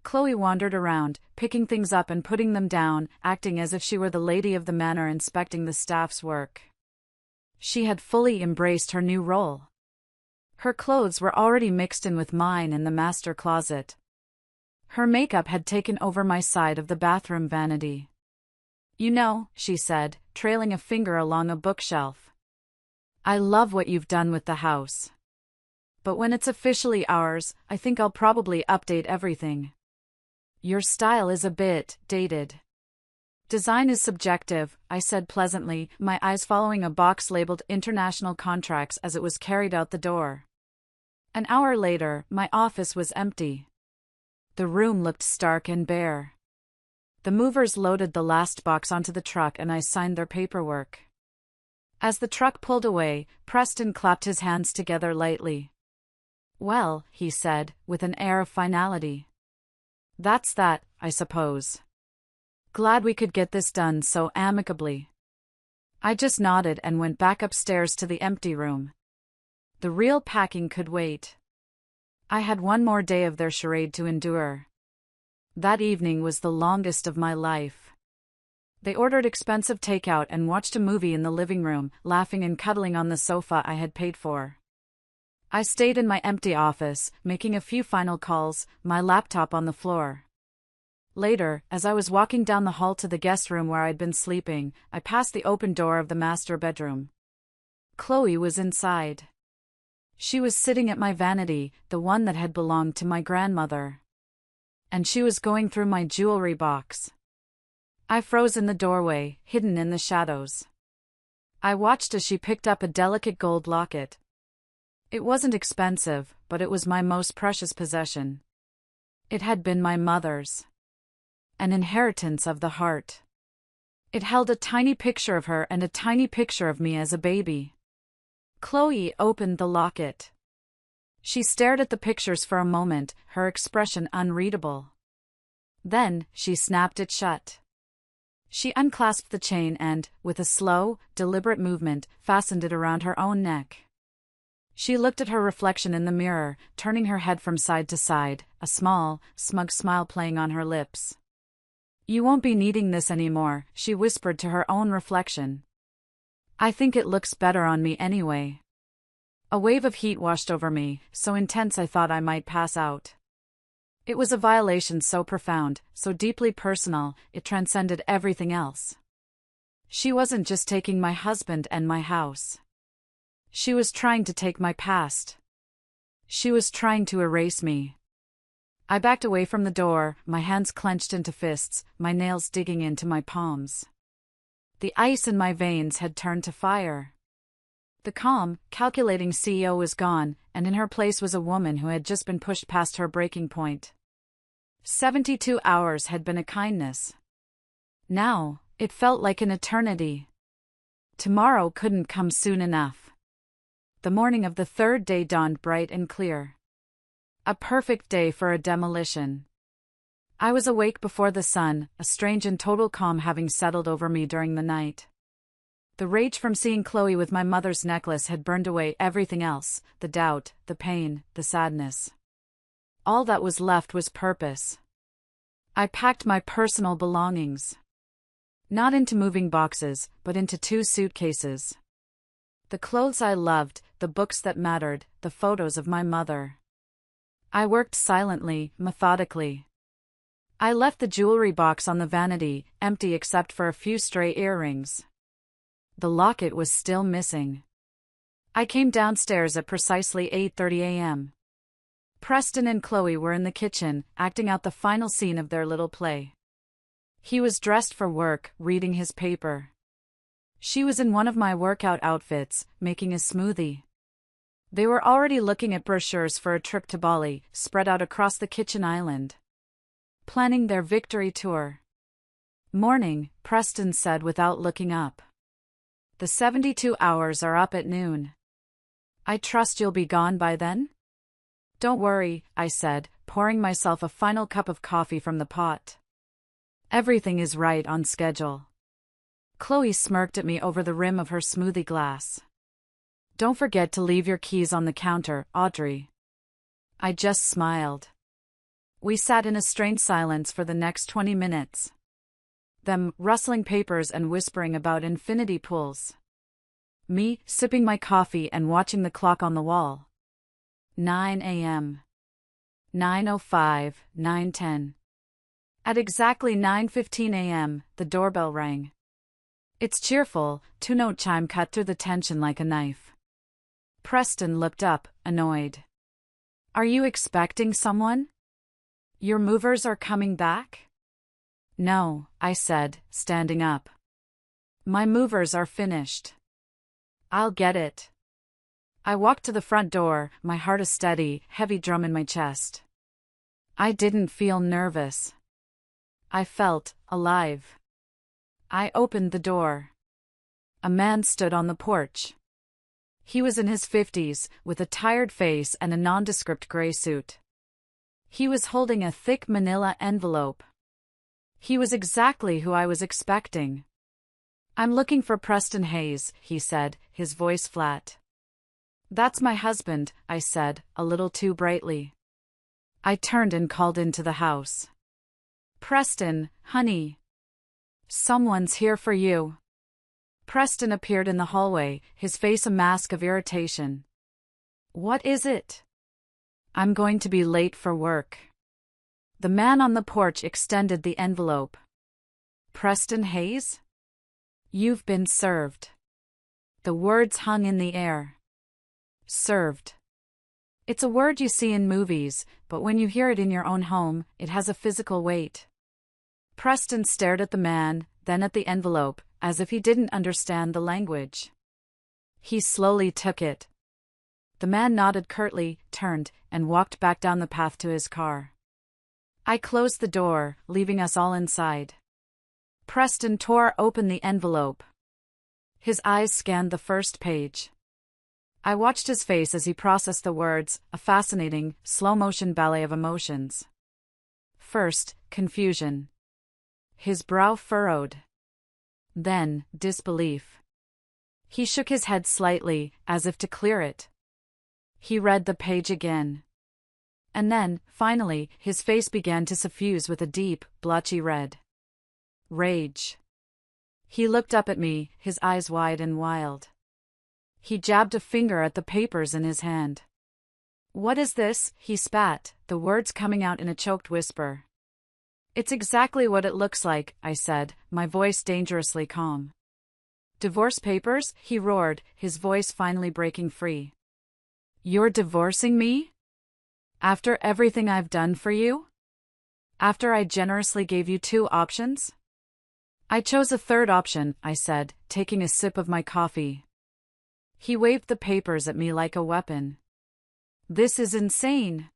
Chloe wandered around, picking things up and putting them down, acting as if she were the lady of the manor inspecting the staff's work. She had fully embraced her new role. Her clothes were already mixed in with mine in the master closet. Her makeup had taken over my side of the bathroom vanity. "You know," she said, trailing a finger along a bookshelf. I love what you've done with the house. But when it's officially ours, I think I'll probably update everything. Your style is a bit dated. Design is subjective, I said pleasantly, my eyes following a box labeled International Contracts as it was carried out the door. An hour later, my office was empty. The room looked stark and bare. The movers loaded the last box onto the truck and I signed their paperwork. As the truck pulled away, Preston clapped his hands together lightly. Well, he said, with an air of finality. That's that, I suppose. Glad we could get this done so amicably. I just nodded and went back upstairs to the empty room. The real packing could wait. I had one more day of their charade to endure. That evening was the longest of my life. They ordered expensive takeout and watched a movie in the living room, laughing and cuddling on the sofa I had paid for. I stayed in my empty office, making a few final calls, my laptop on the floor. Later, as I was walking down the hall to the guest room where I'd been sleeping, I passed the open door of the master bedroom. Chloe was inside. She was sitting at my vanity, the one that had belonged to my grandmother. And she was going through my jewelry box. I froze in the doorway, hidden in the shadows. I watched as she picked up a delicate gold locket. It wasn't expensive, but it was my most precious possession. It had been my mother's. An inheritance of the heart. It held a tiny picture of her and a tiny picture of me as a baby. Chloe opened the locket. She stared at the pictures for a moment, her expression unreadable. Then, she snapped it shut. She unclasped the chain and, with a slow, deliberate movement, fastened it around her own neck. She looked at her reflection in the mirror, turning her head from side to side, a small, smug smile playing on her lips. You won't be needing this anymore, she whispered to her own reflection. I think it looks better on me anyway. A wave of heat washed over me, so intense I thought I might pass out. It was a violation so profound, so deeply personal, it transcended everything else. She wasn't just taking my husband and my house. She was trying to take my past. She was trying to erase me. I backed away from the door, my hands clenched into fists, my nails digging into my palms. The ice in my veins had turned to fire. The calm, calculating CEO was gone, and in her place was a woman who had just been pushed past her breaking point. 72 hours had been a kindness. Now, it felt like an eternity. Tomorrow couldn't come soon enough. The morning of the third day dawned bright and clear. A perfect day for a demolition. I was awake before the sun, a strange and total calm having settled over me during the night. The rage from seeing Chloe with my mother's necklace had burned away everything else, the doubt, the pain, the sadness. All that was left was purpose. I packed my personal belongings. Not into moving boxes, but into 2 suitcases. The clothes I loved, the books that mattered, the photos of my mother. I worked silently, methodically. I left the jewelry box on the vanity, empty except for a few stray earrings. The locket was still missing. I came downstairs at precisely 8:30 a.m. Preston and Chloe were in the kitchen, acting out the final scene of their little play. He was dressed for work, reading his paper. She was in one of my workout outfits, making a smoothie. They were already looking at brochures for a trip to Bali, spread out across the kitchen island. Planning their victory tour. Morning, Preston said without looking up. The 72 hours are up at noon. I trust you'll be gone by then? Don't worry, I said, pouring myself a final cup of coffee from the pot. Everything is right on schedule. Chloe smirked at me over the rim of her smoothie glass. Don't forget to leave your keys on the counter, Audrey. I just smiled. We sat in a strained silence for the next 20 minutes. Them, rustling papers and whispering about infinity pools. Me, sipping my coffee and watching the clock on the wall. 9 a.m. 9:05, 9:10. At exactly 9:15 a.m., the doorbell rang. Its cheerful, 2-note chime cut through the tension like a knife. Preston looked up, annoyed. Are you expecting someone? Your movers are coming back? No, I said, standing up. My movers are finished. I'll get it. I walked to the front door, my heart a steady, heavy drum in my chest. I didn't feel nervous. I felt alive. I opened the door. A man stood on the porch. He was in his 50s, with a tired face and a nondescript gray suit. He was holding a thick manila envelope. He was exactly who I was expecting. I'm looking for Preston Hayes, he said, his voice flat. That's my husband, I said, a little too brightly. I turned and called into the house. Preston, honey. Someone's here for you. Preston appeared in the hallway, his face a mask of irritation. What is it? I'm going to be late for work. The man on the porch extended the envelope. Preston Hayes? You've been served. The words hung in the air. Served. It's a word you see in movies, but when you hear it in your own home, it has a physical weight. Preston stared at the man, then at the envelope, as if he didn't understand the language. He slowly took it. The man nodded curtly, turned, and walked back down the path to his car. I closed the door, leaving us all inside. Preston tore open the envelope. His eyes scanned the first page. I watched his face as he processed the words, a fascinating, slow-motion ballet of emotions. First, confusion. His brow furrowed. Then, disbelief. He shook his head slightly, as if to clear it. He read the page again. And then, finally, his face began to suffuse with a deep, blotchy red. Rage. He looked up at me, his eyes wide and wild. He jabbed a finger at the papers in his hand. What is this? He spat, the words coming out in a choked whisper. It's exactly what it looks like, I said, my voice dangerously calm. Divorce papers? He roared, his voice finally breaking free. You're divorcing me? After everything I've done for you? After I generously gave you 2 options? I chose a third option, I said, taking a sip of my coffee. He waved the papers at me like a weapon. This is insane.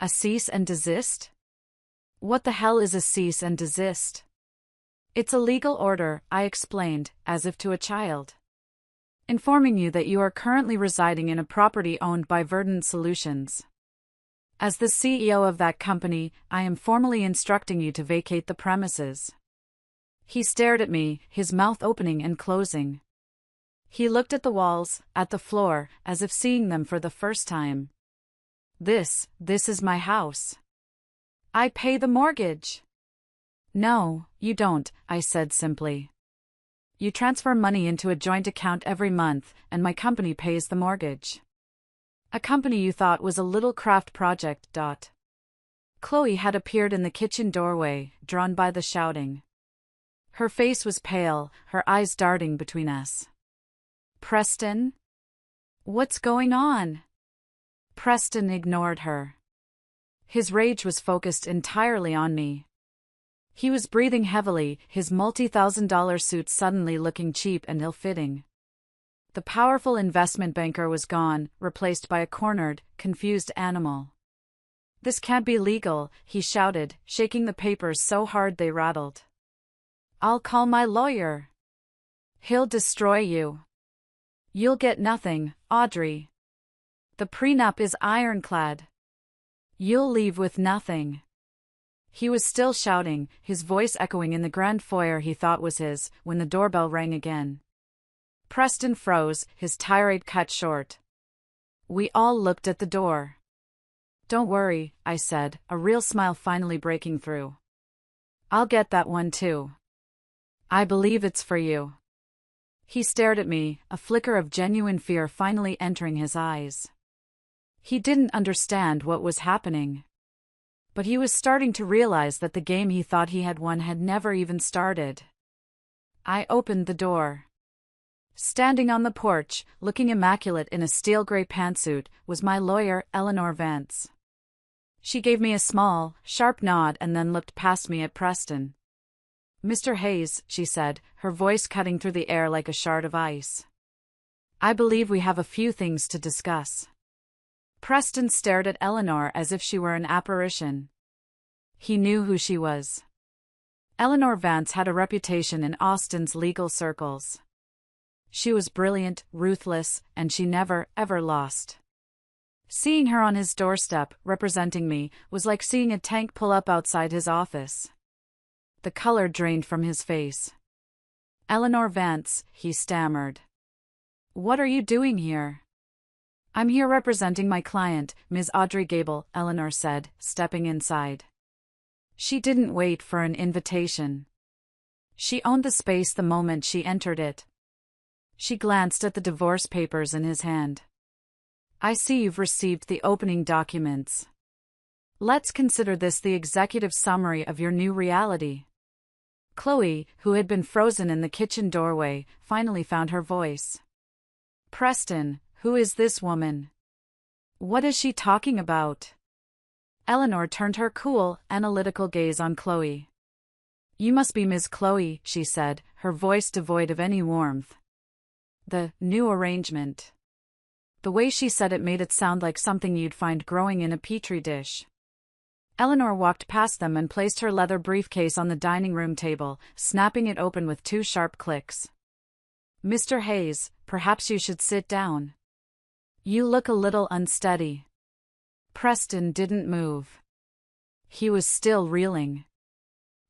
A cease and desist? What the hell is a cease and desist? It's a legal order, I explained, as if to a child. Informing you that you are currently residing in a property owned by Verdant Solutions. As the CEO of that company, I am formally instructing you to vacate the premises. He stared at me, his mouth opening and closing. He looked at the walls, at the floor, as if seeing them for the first time. This is my house. I pay the mortgage. No, you don't, I said simply. You transfer money into a joint account every month, and my company pays the mortgage. A company you thought was a little craft project. Chloe had appeared in the kitchen doorway, drawn by the shouting. Her face was pale, her eyes darting between us. Preston? What's going on? Preston ignored her. His rage was focused entirely on me. He was breathing heavily, his multi-thousand-dollar suit suddenly looking cheap and ill-fitting. The powerful investment banker was gone, replaced by a cornered, confused animal. This can't be legal, he shouted, shaking the papers so hard they rattled. I'll call my lawyer. He'll destroy you. You'll get nothing, Audrey. The prenup is ironclad. You'll leave with nothing. He was still shouting, his voice echoing in the grand foyer he thought was his, when the doorbell rang again. Preston froze, his tirade cut short. We all looked at the door. Don't worry, I said, a real smile finally breaking through. I'll get that one too. I believe it's for you. He stared at me, a flicker of genuine fear finally entering his eyes. He didn't understand what was happening. But he was starting to realize that the game he thought he had won had never even started. I opened the door. Standing on the porch, looking immaculate in a steel gray pantsuit, was my lawyer, Eleanor Vance. She gave me a small, sharp nod and then looked past me at Preston. "Mr. Hayes," she said, her voice cutting through the air like a shard of ice. "I believe we have a few things to discuss." Preston stared at Eleanor as if she were an apparition. He knew who she was. Eleanor Vance had a reputation in Austin's legal circles. She was brilliant, ruthless, and she never, ever lost. Seeing her on his doorstep, representing me, was like seeing a tank pull up outside his office. The color drained from his face. "Eleanor Vance," he stammered. "What are you doing here?" "I'm here representing my client, Ms. Audrey Gable," Eleanor said, stepping inside. She didn't wait for an invitation. She owned the space the moment she entered it. She glanced at the divorce papers in his hand. "I see you've received the opening documents. Let's consider this the executive summary of your new reality." Chloe, who had been frozen in the kitchen doorway, finally found her voice. "Preston, who is this woman? What is she talking about?" Eleanor turned her cool, analytical gaze on Chloe. "You must be Ms. Chloe," she said, her voice devoid of any warmth. "The new arrangement." The way she said it made it sound like something you'd find growing in a petri dish. Eleanor walked past them and placed her leather briefcase on the dining room table, snapping it open with 2 sharp clicks. "Mr. Hayes, perhaps you should sit down. You look a little unsteady." Preston didn't move. He was still reeling.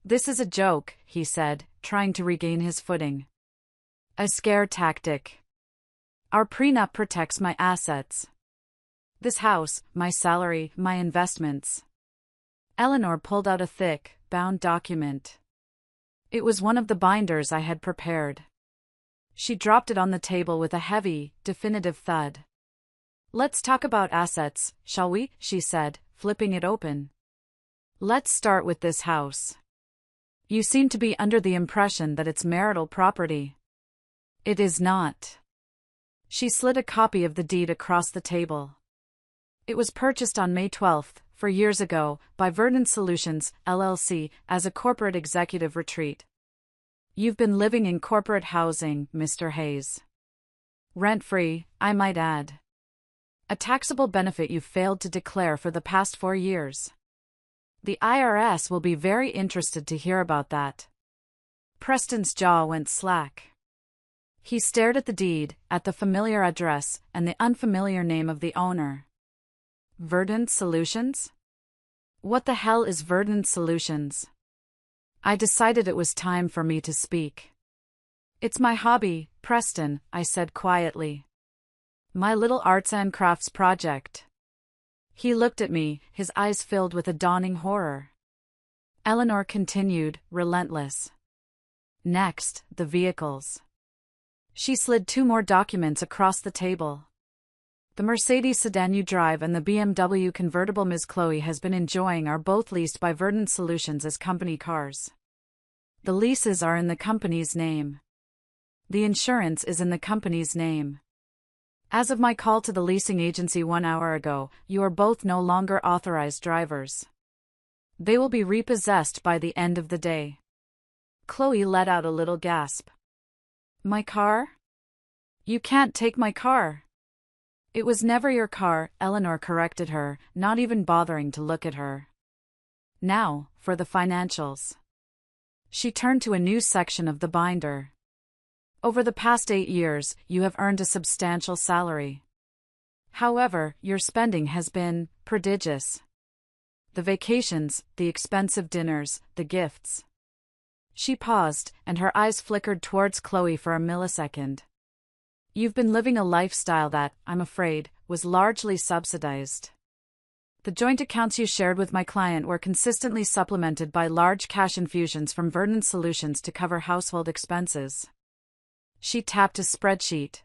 "This is a joke," he said, trying to regain his footing. "A scare tactic. Our prenup protects my assets. This house, my salary, my investments." Eleanor pulled out a thick, bound document. It was one of the binders I had prepared. She dropped it on the table with a heavy, definitive thud. "Let's talk about assets, shall we?" she said, flipping it open. "Let's start with this house. You seem to be under the impression that it's marital property. It is not." She slid a copy of the deed across the table. "It was purchased on May 12th, 4 years ago, by Verdant Solutions, LLC, as a corporate executive retreat. You've been living in corporate housing, Mr. Hayes. Rent-free, I might add. A taxable benefit you failed to declare for the past 4 years. The IRS will be very interested to hear about that." Preston's jaw went slack. He stared at the deed, at the familiar address, and the unfamiliar name of the owner. Verdant Solutions? What the hell is Verdant Solutions? I decided it was time for me to speak. "It's my hobby, Preston," I said quietly. "My little arts and crafts project." He looked at me, his eyes filled with a dawning horror. Eleanor continued, relentless. "Next, the vehicles." She slid 2 more documents across the table. "The Mercedes sedan you drive and the BMW convertible Ms. Chloe has been enjoying are both leased by Verdant Solutions as company cars. The leases are in the company's name. The insurance is in the company's name. As of my call to the leasing agency 1 hour ago, you are both no longer authorized drivers. They will be repossessed by the end of the day." Chloe let out a little gasp. "My car? You can't take my car." "It was never your car," Eleanor corrected her, not even bothering to look at her. "Now, for the financials." She turned to a new section of the binder. "Over the past 8 years, you have earned a substantial salary. However, your spending has been prodigious. The vacations, the expensive dinners, the gifts." She paused, and her eyes flickered towards Chloe for a millisecond. "You've been living a lifestyle that, I'm afraid, was largely subsidized. The joint accounts you shared with my client were consistently supplemented by large cash infusions from Verdant Solutions to cover household expenses." She tapped a spreadsheet.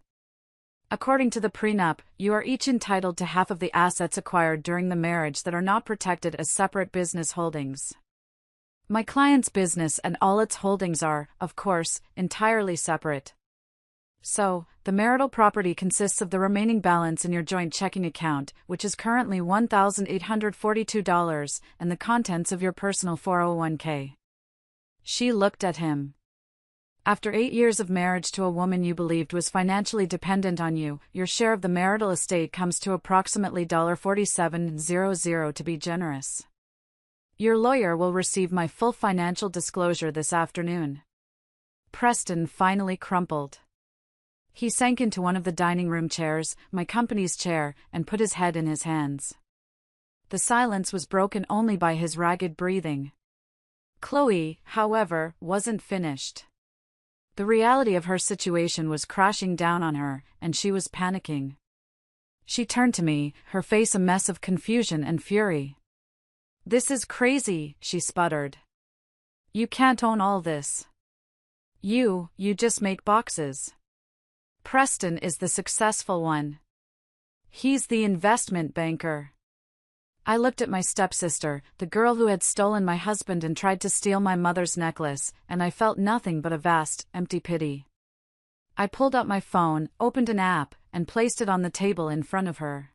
"According to the prenup, you are each entitled to half of the assets acquired during the marriage that are not protected as separate business holdings. My client's business and all its holdings are, of course, entirely separate. So, the marital property consists of the remaining balance in your joint checking account, which is currently $1,842, and the contents of your personal 401k. She looked at him. After 8 years of marriage to a woman you believed was financially dependent on you, your share of the marital estate comes to approximately $47,000 to be generous. Your lawyer will receive my full financial disclosure this afternoon. Preston finally crumpled. He sank into one of the dining room chairs, my company's chair, and put his head in his hands. The silence was broken only by his ragged breathing. Chloe, however, wasn't finished. The reality of her situation was crashing down on her, and she was panicking. She turned to me, her face a mess of confusion and fury. "This is crazy," she sputtered. "You can't own all this. You just make boxes. Preston is the successful one. He's the investment banker." I looked at my stepsister, the girl who had stolen my husband and tried to steal my mother's necklace, and I felt nothing but a vast, empty pity. I pulled out my phone, opened an app, and placed it on the table in front of her.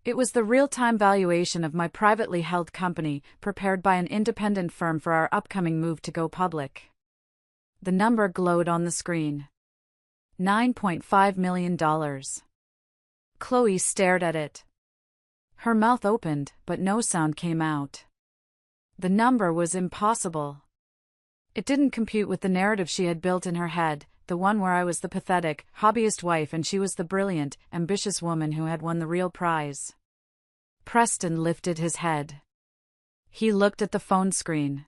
It was the real-time valuation of my privately held company, prepared by an independent firm for our upcoming move to go public. The number glowed on the screen. $9.5 million. Chloe stared at it. Her mouth opened, but no sound came out. The number was impossible. It didn't compute with the narrative she had built in her head, the one where I was the pathetic, hobbyist wife and she was the brilliant, ambitious woman who had won the real prize. Preston lifted his head. He looked at the phone screen.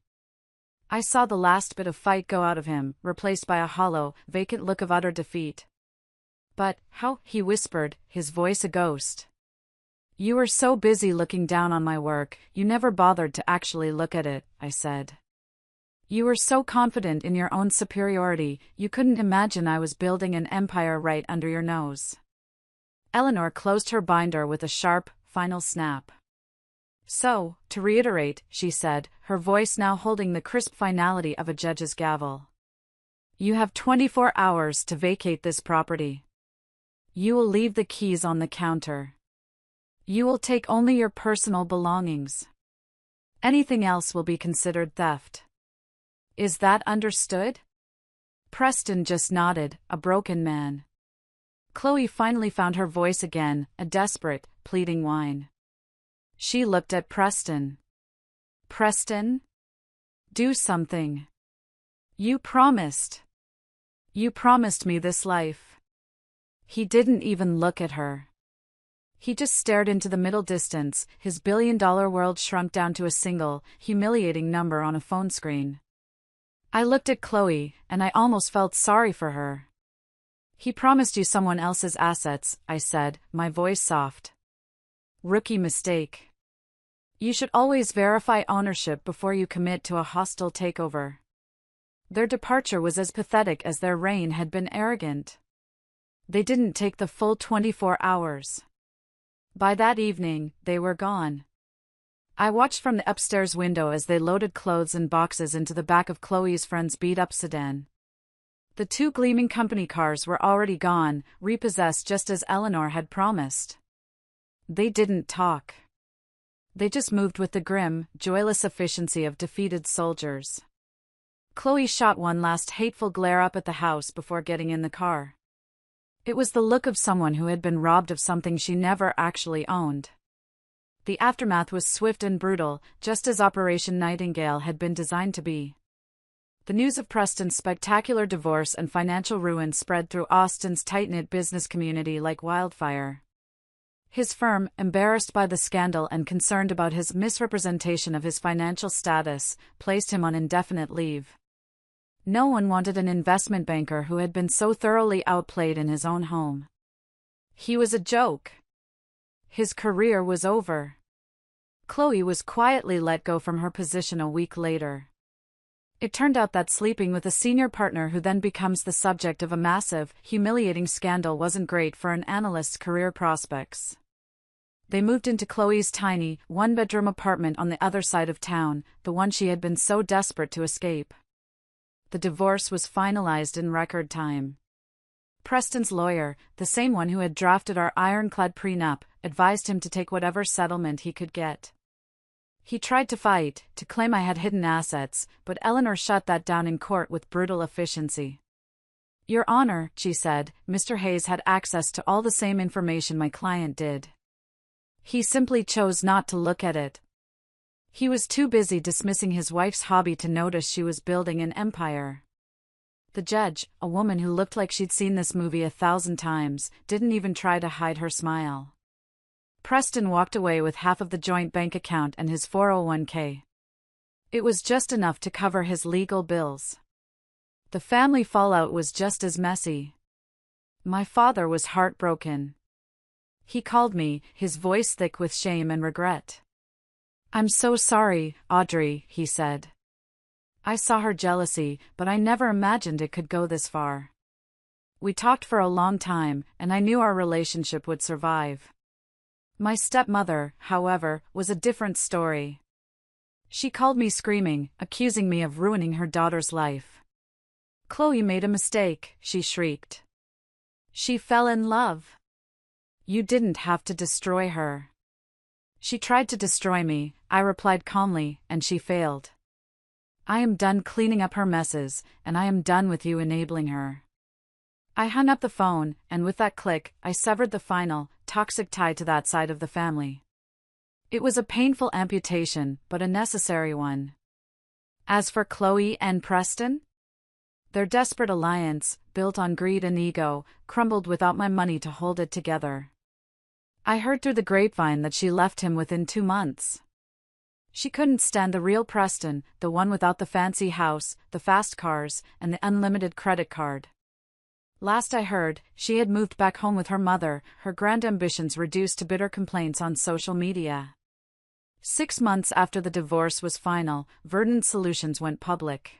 I saw the last bit of fight go out of him, replaced by a hollow, vacant look of utter defeat. "But how?" he whispered, his voice a ghost. "You were so busy looking down on my work, you never bothered to actually look at it," I said. "You were so confident in your own superiority, you couldn't imagine I was building an empire right under your nose." Eleanor closed her binder with a sharp, final snap. "So, to reiterate," she said, her voice now holding the crisp finality of a judge's gavel. "You have 24 hours to vacate this property. You will leave the keys on the counter. You will take only your personal belongings. Anything else will be considered theft. Is that understood?" Preston just nodded, a broken man. Chloe finally found her voice again, a desperate, pleading whine. She looked at Preston. "Preston? Do something. You promised. You promised me this life." He didn't even look at her. He just stared into the middle distance, his billion-dollar world shrunk down to a single, humiliating number on a phone screen. I looked at Chloe, and I almost felt sorry for her. "He promised you someone else's assets," I said, my voice soft. "Rookie mistake. You should always verify ownership before you commit to a hostile takeover." Their departure was as pathetic as their reign had been arrogant. They didn't take the full 24 hours. By that evening, they were gone. I watched from the upstairs window as they loaded clothes and boxes into the back of Chloe's friend's beat-up sedan. The 2 gleaming company cars were already gone, repossessed just as Eleanor had promised. They didn't talk. They just moved with the grim, joyless efficiency of defeated soldiers. Chloe shot one last hateful glare up at the house before getting in the car. It was the look of someone who had been robbed of something she never actually owned. The aftermath was swift and brutal, just as Operation Nightingale had been designed to be. The news of Preston's spectacular divorce and financial ruin spread through Austin's tight-knit business community like wildfire. His firm, embarrassed by the scandal and concerned about his misrepresentation of his financial status, placed him on indefinite leave. No one wanted an investment banker who had been so thoroughly outplayed in his own home. He was a joke. His career was over. Chloe was quietly let go from her position a week later. It turned out that sleeping with a senior partner who then becomes the subject of a massive, humiliating scandal wasn't great for an analyst's career prospects. They moved into Chloe's tiny, one-bedroom apartment on the other side of town, the one she had been so desperate to escape. The divorce was finalized in record time. Preston's lawyer, the same one who had drafted our ironclad prenup, advised him to take whatever settlement he could get. He tried to fight, to claim I had hidden assets, but Eleanor shut that down in court with brutal efficiency. "Your Honor," she said, "Mr. Hayes had access to all the same information my client did. He simply chose not to look at it. He was too busy dismissing his wife's hobby to notice she was building an empire." The judge, a woman who looked like she'd seen this movie 1,000 times, didn't even try to hide her smile. Preston walked away with half of the joint bank account and his 401k. It was just enough to cover his legal bills. The family fallout was just as messy. My father was heartbroken. He called me, his voice thick with shame and regret. "I'm so sorry, Audrey," he said. I saw her jealousy, but I never imagined it could go this far. We talked for a long time, and I knew our relationship would survive. My stepmother, however, was a different story. She called me screaming, accusing me of ruining her daughter's life. "Chloe made a mistake," she shrieked. "She fell in love. You didn't have to destroy her." She tried to destroy me, I replied calmly, and she failed. I am done cleaning up her messes, and I am done with you enabling her. I hung up the phone, and with that click, I severed the final, toxic tie to that side of the family. It was a painful amputation, but a necessary one. As for Chloe and Preston? Their desperate alliance, built on greed and ego, crumbled without my money to hold it together. I heard through the grapevine that she left him within 2 months. She couldn't stand the real Preston, the one without the fancy house, the fast cars, and the unlimited credit card. Last I heard, she had moved back home with her mother, her grand ambitions reduced to bitter complaints on social media. 6 months after the divorce was final, Verdant Solutions went public.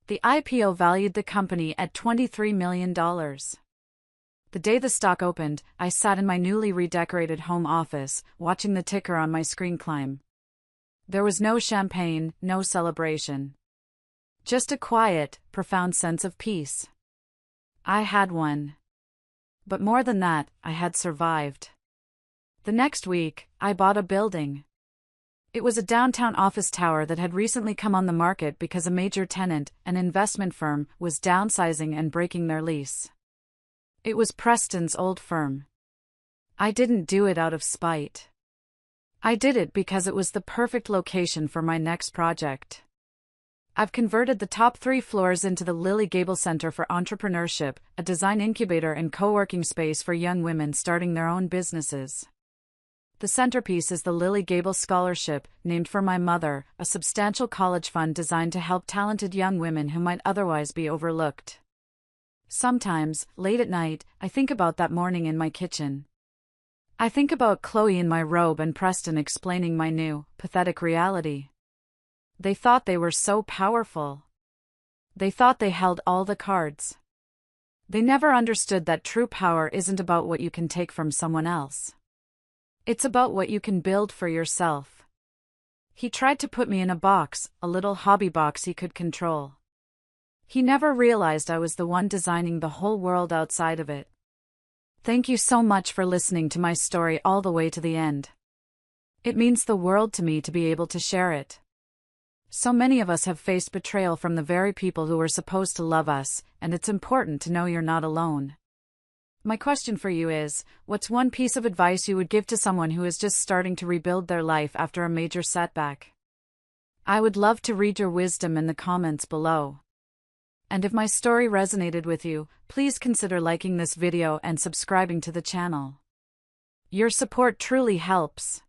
The IPO valued the company at $23 million. The day the stock opened, I sat in my newly redecorated home office, watching the ticker on my screen climb. There was no champagne, no celebration. Just a quiet, profound sense of peace. I had won. But more than that, I had survived. The next week, I bought a building. It was a downtown office tower that had recently come on the market because a major tenant, an investment firm, was downsizing and breaking their lease. It was Preston's old firm. I didn't do it out of spite. I did it because it was the perfect location for my next project. I've converted the top 3 floors into the Lily Gable Center for Entrepreneurship, a design incubator and co-working space for young women starting their own businesses. The centerpiece is the Lily Gable Scholarship, named for my mother, a substantial college fund designed to help talented young women who might otherwise be overlooked. Sometimes, late at night, I think about that morning in my kitchen. I think about Chloe in my robe and Preston explaining my new, pathetic reality. They thought they were so powerful. They thought they held all the cards. They never understood that true power isn't about what you can take from someone else. It's about what you can build for yourself. He tried to put me in a box, a little hobby box he could control. He never realized I was the one designing the whole world outside of it. Thank you so much for listening to my story all the way to the end. It means the world to me to be able to share it. So many of us have faced betrayal from the very people who were supposed to love us, and it's important to know you're not alone. My question for you is, what's one piece of advice you would give to someone who is just starting to rebuild their life after a major setback? I would love to read your wisdom in the comments below. And if my story resonated with you, please consider liking this video and subscribing to the channel. Your support truly helps.